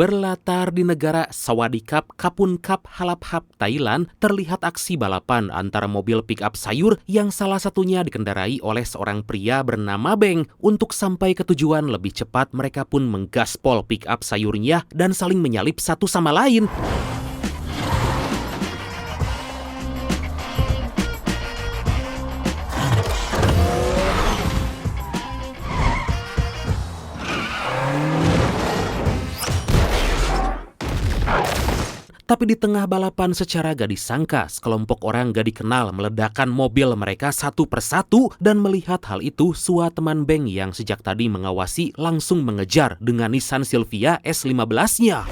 Berlatar di negara Sawadikap, Kapunkap, Halaphap, Thailand, terlihat aksi balapan antara mobil pick-up sayur yang salah satunya dikendarai oleh seorang pria bernama Beng. Untuk sampai ke tujuan lebih cepat, mereka pun menggaspol pick-up sayurnya dan saling menyalip satu sama lain. Tapi di tengah balapan secara gak disangka, sekelompok orang gak dikenal meledakkan mobil mereka satu persatu, dan melihat hal itu, Sua teman Beng yang sejak tadi mengawasi langsung mengejar dengan Nissan Silvia S15-nya.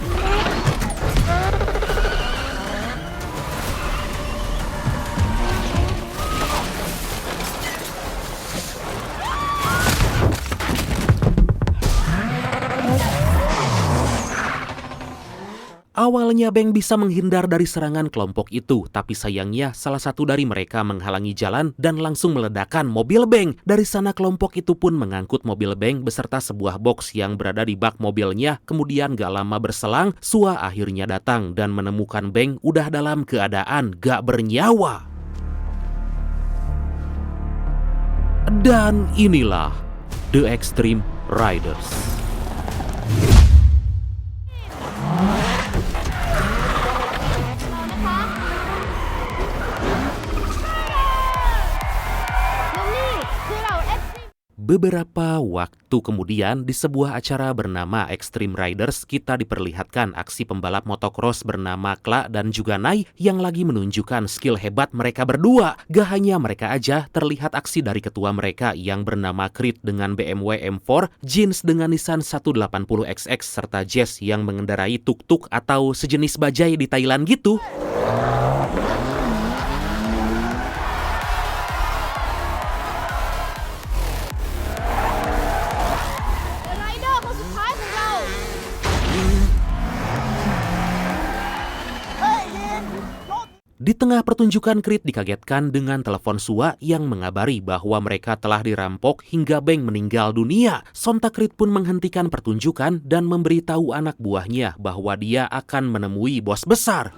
Awalnya Beng bisa menghindar dari serangan kelompok itu, tapi sayangnya salah satu dari mereka menghalangi jalan dan langsung meledakkan mobil Beng. Dari sana kelompok itu pun mengangkut mobil Beng beserta sebuah box yang berada di bak mobilnya. Kemudian gak lama berselang, Sua akhirnya datang dan menemukan Beng udah dalam keadaan gak bernyawa. Dan inilah The Extreme Riders. Beberapa waktu kemudian di sebuah acara bernama Extreme Riders, kita diperlihatkan aksi pembalap motocross bernama Kla dan juga Nai yang lagi menunjukkan skill hebat mereka berdua. Gak hanya mereka aja, terlihat aksi dari ketua mereka yang bernama Creed dengan BMW M4, Jeans dengan Nissan 180XX, serta Jess yang mengendarai tuk-tuk atau sejenis bajai di Thailand gitu. Di tengah pertunjukan, Creed dikagetkan dengan telepon Sua yang mengabari bahwa mereka telah dirampok hingga Beng meninggal dunia. Sontak Creed pun menghentikan pertunjukan dan memberitahu anak buahnya bahwa dia akan menemui bos besar.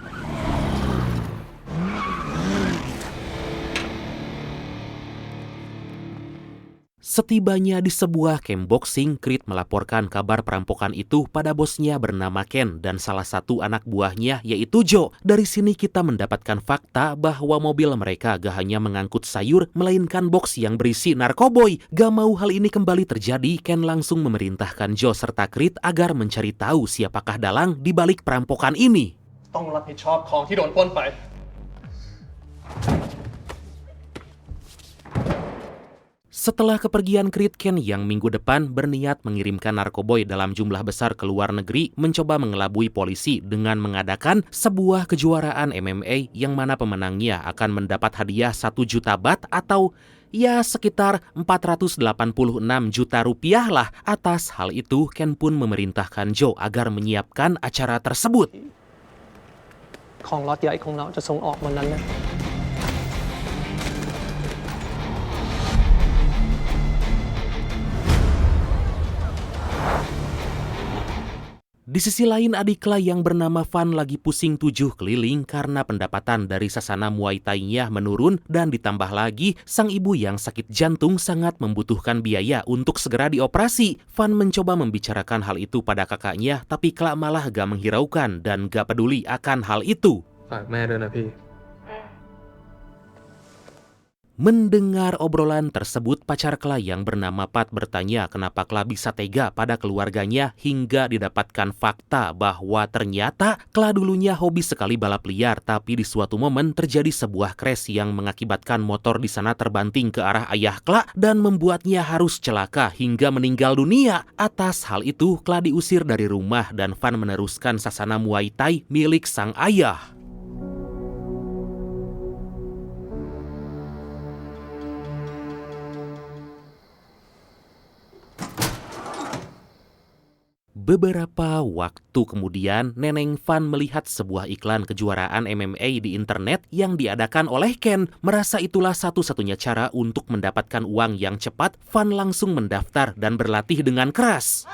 Setibanya di sebuah camp boxing, Creed melaporkan kabar perampokan itu pada bosnya bernama Ken dan salah satu anak buahnya yaitu Joe. Dari sini kita mendapatkan fakta bahwa mobil mereka gak hanya mengangkut sayur, melainkan box yang berisi narkoboy. Gak mau hal ini kembali terjadi, Ken langsung memerintahkan Joe serta Creed agar mencari tahu siapakah dalang di balik perampokan ini. ต้องรับผิดชอบของที่โดนปล้นไป Setelah kepergian Creed, Ken yang minggu depan berniat mengirimkan narkoboy dalam jumlah besar ke luar negeri mencoba mengelabui polisi dengan mengadakan sebuah kejuaraan MMA yang mana pemenangnya akan mendapat hadiah 1 juta baht atau ya sekitar 486 juta rupiah lah. Atas hal itu, Ken pun memerintahkan Joe agar menyiapkan acara tersebut. ของล็อตใหญ่ของเราจะส่งออกวันนั้นนะ Di sisi lain, adik Kla yang bernama Van lagi pusing 7 keliling karena pendapatan dari sasana Muay Thai-nya menurun, dan ditambah lagi sang ibu yang sakit jantung sangat membutuhkan biaya untuk segera dioperasi. Van mencoba membicarakan hal itu pada kakaknya, tapi Kla malah gak menghiraukan dan gak peduli akan hal itu. ฝากแม่ด้วยนะพี่ Mendengar obrolan tersebut, pacar Kla yang bernama Pat bertanya kenapa Kla bisa tega pada keluarganya hingga didapatkan fakta bahwa ternyata Kla dulunya hobi sekali balap liar, tapi di suatu momen terjadi sebuah crash yang mengakibatkan motor di sana terbanting ke arah ayah Kla dan membuatnya harus celaka hingga meninggal dunia. Atas hal itu, Kla diusir dari rumah dan Van meneruskan sasana Muay Thai milik sang ayah. Beberapa waktu kemudian, Neneng Van melihat sebuah iklan kejuaraan MMA di internet yang diadakan oleh Ken. Merasa itulah satu-satunya cara untuk mendapatkan uang yang cepat, Van langsung mendaftar dan berlatih dengan keras.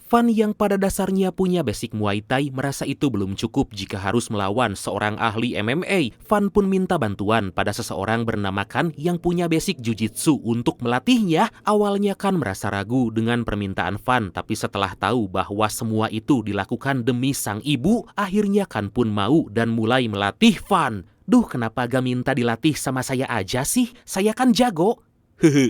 Fan yang pada dasarnya punya basic Muay Thai merasa itu belum cukup jika harus melawan seorang ahli MMA. Fan pun minta bantuan pada seseorang bernama Kan yang punya basic Jiu-Jitsu untuk melatihnya. Awalnya Kan merasa ragu dengan permintaan Fan, tapi setelah tahu bahwa semua itu dilakukan demi sang ibu, akhirnya Kan pun mau dan mulai melatih Fan. Duh, kenapa gak minta dilatih sama saya aja sih? Saya kan jago. Hehe.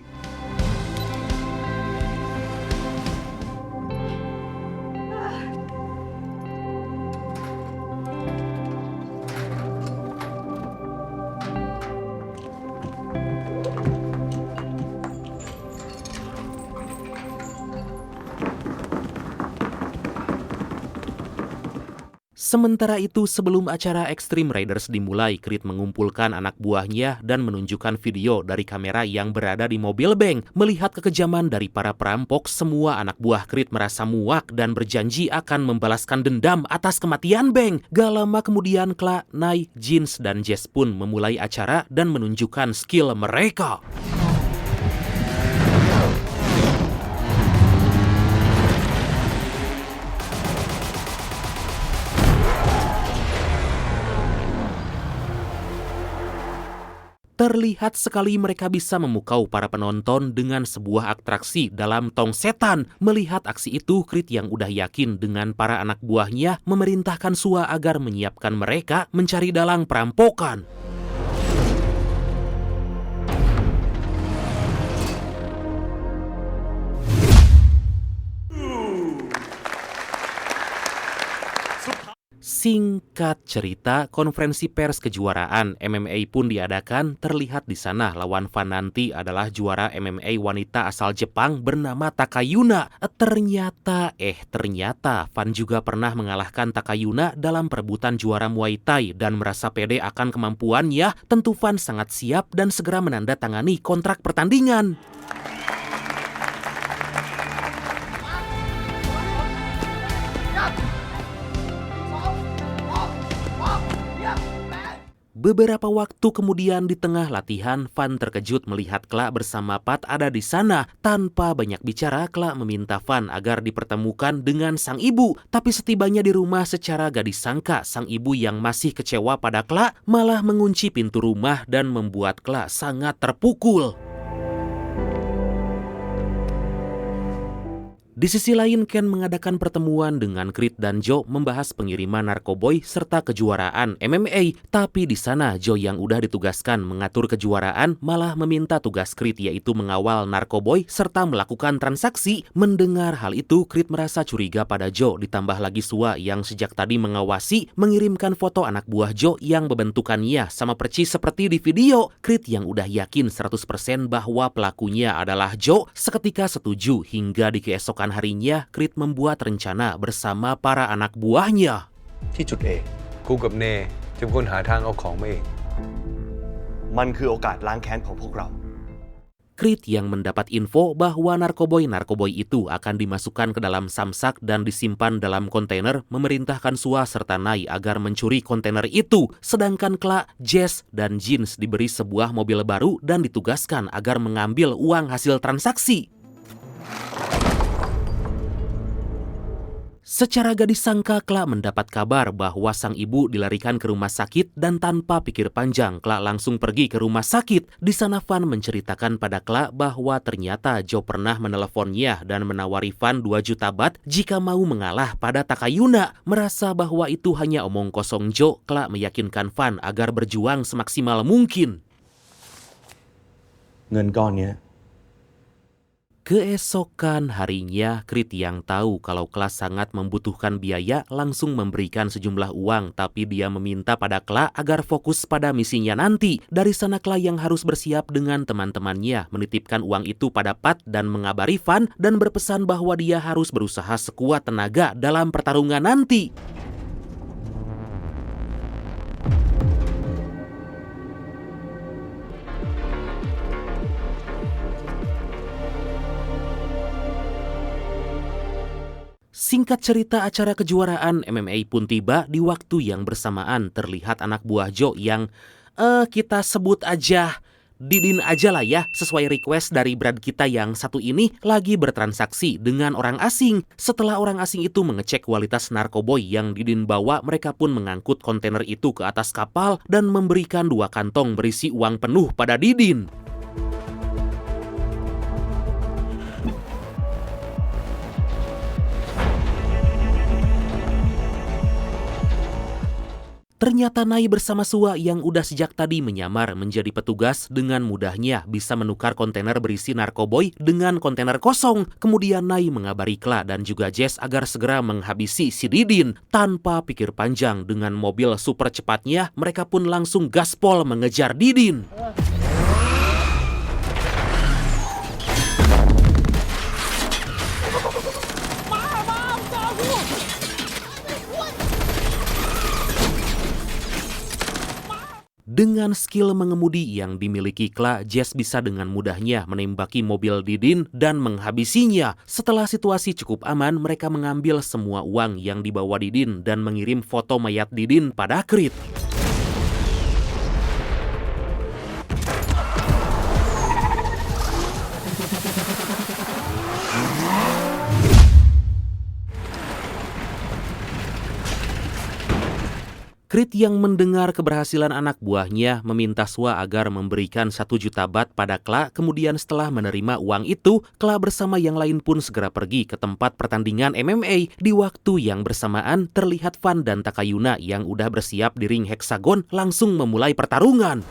Sementara itu, sebelum acara Extreme Riders dimulai, Creed mengumpulkan anak buahnya dan menunjukkan video dari kamera yang berada di mobil Beng. Melihat kekejaman dari para perampok, semua anak buah Creed merasa muak dan berjanji akan membalaskan dendam atas kematian Beng. Gak lama kemudian, Kla, Nai, Jins, dan Jess pun memulai acara dan menunjukkan skill mereka. Terlihat sekali mereka bisa memukau para penonton dengan sebuah atraksi dalam tong setan. Melihat aksi itu, Creed yang udah yakin dengan para anak buahnya memerintahkan Sua agar menyiapkan mereka mencari dalang perampokan. Singkat cerita, konferensi pers kejuaraan MMA pun diadakan. Terlihat di sana lawan Fan nanti adalah juara MMA wanita asal Jepang bernama Takayuna. Ternyata Fan juga pernah mengalahkan Takayuna dalam perebutan juara Muay Thai dan merasa pede akan kemampuannya. Tentu Fan sangat siap dan segera menandatangani kontrak pertandingan. Beberapa waktu kemudian di tengah latihan, Fan terkejut melihat Kla bersama Pat ada di sana. Tanpa banyak bicara, Kla meminta Fan agar dipertemukan dengan sang ibu. Tapi setibanya di rumah, secara gak disangka, sang ibu yang masih kecewa pada Kla malah mengunci pintu rumah dan membuat Kla sangat terpukul. Di sisi lain, Ken mengadakan pertemuan dengan Creed dan Joe membahas pengiriman narkoboy serta kejuaraan MMA. Tapi di sana Joe yang udah ditugaskan mengatur kejuaraan malah meminta tugas Creed yaitu mengawal narkoboy serta melakukan transaksi. Mendengar hal itu, Creed merasa curiga pada Joe, ditambah lagi Sua yang sejak tadi mengawasi mengirimkan foto anak buah Joe yang bentukannya sama percis seperti di video. Creed yang udah yakin 100% bahwa pelakunya adalah Joe seketika setuju hingga di keesokan harinya, Creed membuat rencana bersama para anak buahnya. ที่จุด A กูกับเนจะเป็นคนหาทางเอาของมาเอง มันคือโอกาสล้างแค้นของพวกเรา Creed yang mendapat info bahwa narkoboy itu akan dimasukkan ke dalam samsak dan disimpan dalam kontainer, memerintahkan Sua serta Nai agar mencuri kontainer itu. Sedangkan Kla, Jess, dan Jins diberi sebuah mobil baru dan ditugaskan agar mengambil uang hasil transaksi. Secara gak disangka, Kla mendapat kabar bahwa sang ibu dilarikan ke rumah sakit dan tanpa pikir panjang, Kla langsung pergi ke rumah sakit. Di sana Fan menceritakan pada Kla bahwa ternyata Joe pernah meneleponnya dan menawari Fan 2 juta baht jika mau mengalah pada Takayuna. Merasa bahwa itu hanya omong kosong Joe, Kla meyakinkan Fan agar berjuang semaksimal mungkin. เงินก้อนเนี้ย Keesokan harinya, Creed yang tahu kalau Kla sangat membutuhkan biaya langsung memberikan sejumlah uang, tapi dia meminta pada Kla agar fokus pada misinya nanti. Dari sana Kla yang harus bersiap dengan teman-temannya menitipkan uang itu pada Pat dan mengabari Fan dan berpesan bahwa dia harus berusaha sekuat tenaga dalam pertarungan nanti. Singkat cerita, acara kejuaraan MMA pun tiba di waktu yang bersamaan. Terlihat anak buah Joe yang kita sebut aja Didin aja lah ya, sesuai request dari Brad kita yang satu ini lagi bertransaksi dengan orang asing. Setelah orang asing itu mengecek kualitas narkoboy yang Didin bawa, mereka pun mengangkut kontainer itu ke atas kapal dan memberikan 2 kantong berisi uang penuh pada Didin. Ternyata Nai bersama Sua yang udah sejak tadi menyamar menjadi petugas dengan mudahnya bisa menukar kontainer berisi narkoboy dengan kontainer kosong. Kemudian Nai mengabari Kla dan juga Jess agar segera menghabisi si Didin. Tanpa pikir panjang, dengan mobil super cepatnya, mereka pun langsung gaspol mengejar Didin. Dengan skill mengemudi yang dimiliki Kla, Jess bisa dengan mudahnya menembaki mobil Didin dan menghabisinya. Setelah situasi cukup aman, mereka mengambil semua uang yang dibawa Didin dan mengirim foto mayat Didin pada Krit. Krit yang mendengar keberhasilan anak buahnya meminta Swa agar memberikan 1 juta baht pada Kla. Kemudian setelah menerima uang itu, Kla bersama yang lain pun segera pergi ke tempat pertandingan MMA. Di waktu yang bersamaan, terlihat Van dan Takayuna yang udah bersiap di ring heksagon langsung memulai pertarungan.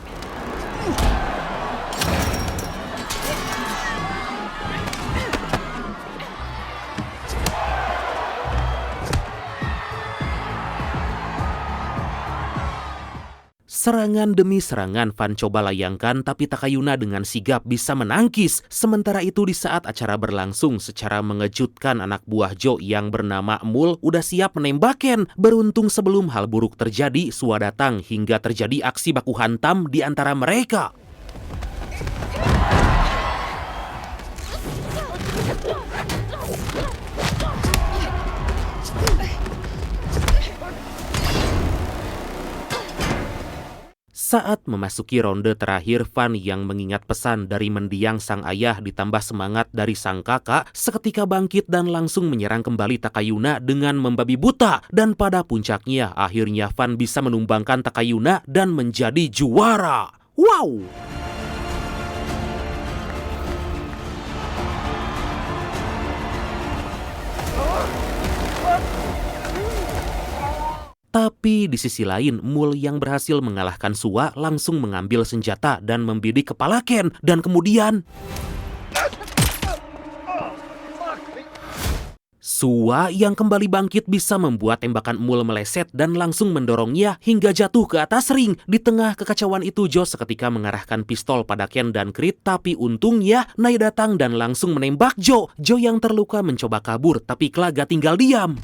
Serangan demi serangan Van coba layangkan, tapi Takayuna dengan sigap bisa menangkis. Sementara itu di saat acara berlangsung, secara mengejutkan anak buah Jo yang bernama Mul udah siap menembak Ken. Beruntung sebelum hal buruk terjadi, Swa datang hingga terjadi aksi baku hantam di antara mereka. Saat memasuki ronde terakhir, Van yang mengingat pesan dari mendiang sang ayah ditambah semangat dari sang kakak, seketika bangkit dan langsung menyerang kembali Takayuna dengan membabi buta. Dan pada puncaknya, akhirnya Van bisa menumbangkan Takayuna dan menjadi juara. Wow! Tapi di sisi lain, Mul yang berhasil mengalahkan Swa langsung mengambil senjata dan membidik kepala Ken. Dan kemudian Swa yang kembali bangkit bisa membuat tembakan Mul meleset dan langsung mendorongnya hingga jatuh ke atas ring. Di tengah kekacauan itu, Jo seketika mengarahkan pistol pada Ken dan Krit, tapi untungnya Nai datang dan langsung menembak Jo. Jo yang terluka mencoba kabur, tapi Kla gak tinggal diam.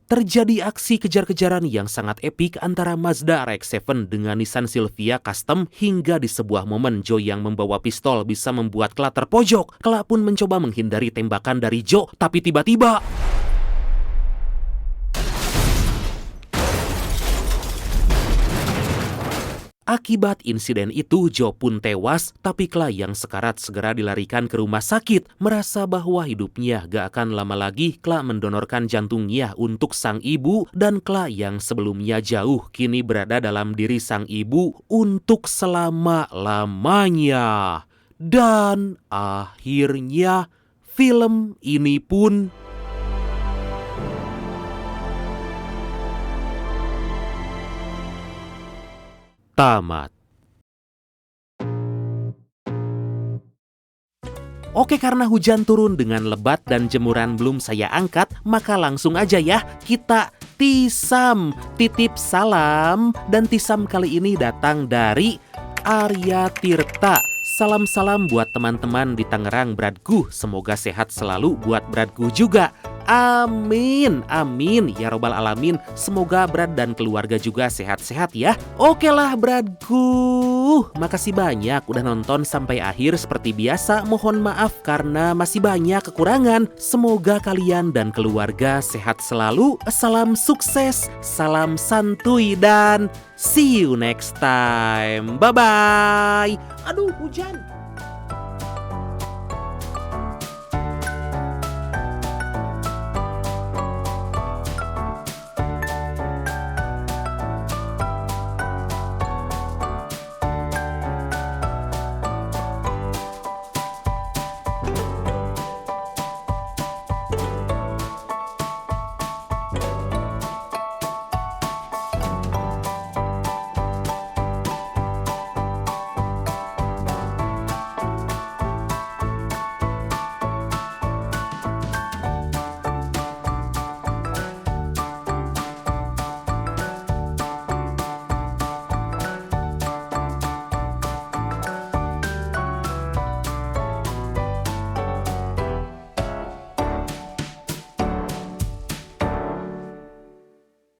Terjadi aksi kejar-kejaran yang sangat epik antara Mazda RX-7 dengan Nissan Silvia Custom hingga di sebuah momen Jo yang membawa pistol bisa membuat Kla terpojok. Kla pun mencoba menghindari tembakan dari Jo, tapi tiba-tiba akibat insiden itu, Jo pun tewas, tapi Kla yang sekarat segera dilarikan ke rumah sakit. Merasa bahwa hidupnya gak akan lama lagi, Kla mendonorkan jantungnya untuk sang ibu, dan Kla yang sebelumnya jauh kini berada dalam diri sang ibu untuk selama-lamanya. Dan akhirnya film ini pun tamat. Oke, karena hujan turun dengan lebat dan jemuran belum saya angkat, maka langsung aja ya kita tisam. Titip salam, dan tisam kali ini datang dari Arya Tirta. Salam-salam buat teman-teman di Tangerang, Bradgu. Semoga sehat selalu buat Bradgu juga. Amin, amin ya robbal alamin. Semoga Brad dan keluarga juga sehat-sehat ya. Oke lah Bradku, makasih banyak udah nonton sampai akhir. Seperti biasa mohon maaf karena masih banyak kekurangan. Semoga kalian dan keluarga sehat selalu. Salam sukses, salam santuy, dan see you next time. Bye-bye. Aduh, hujan.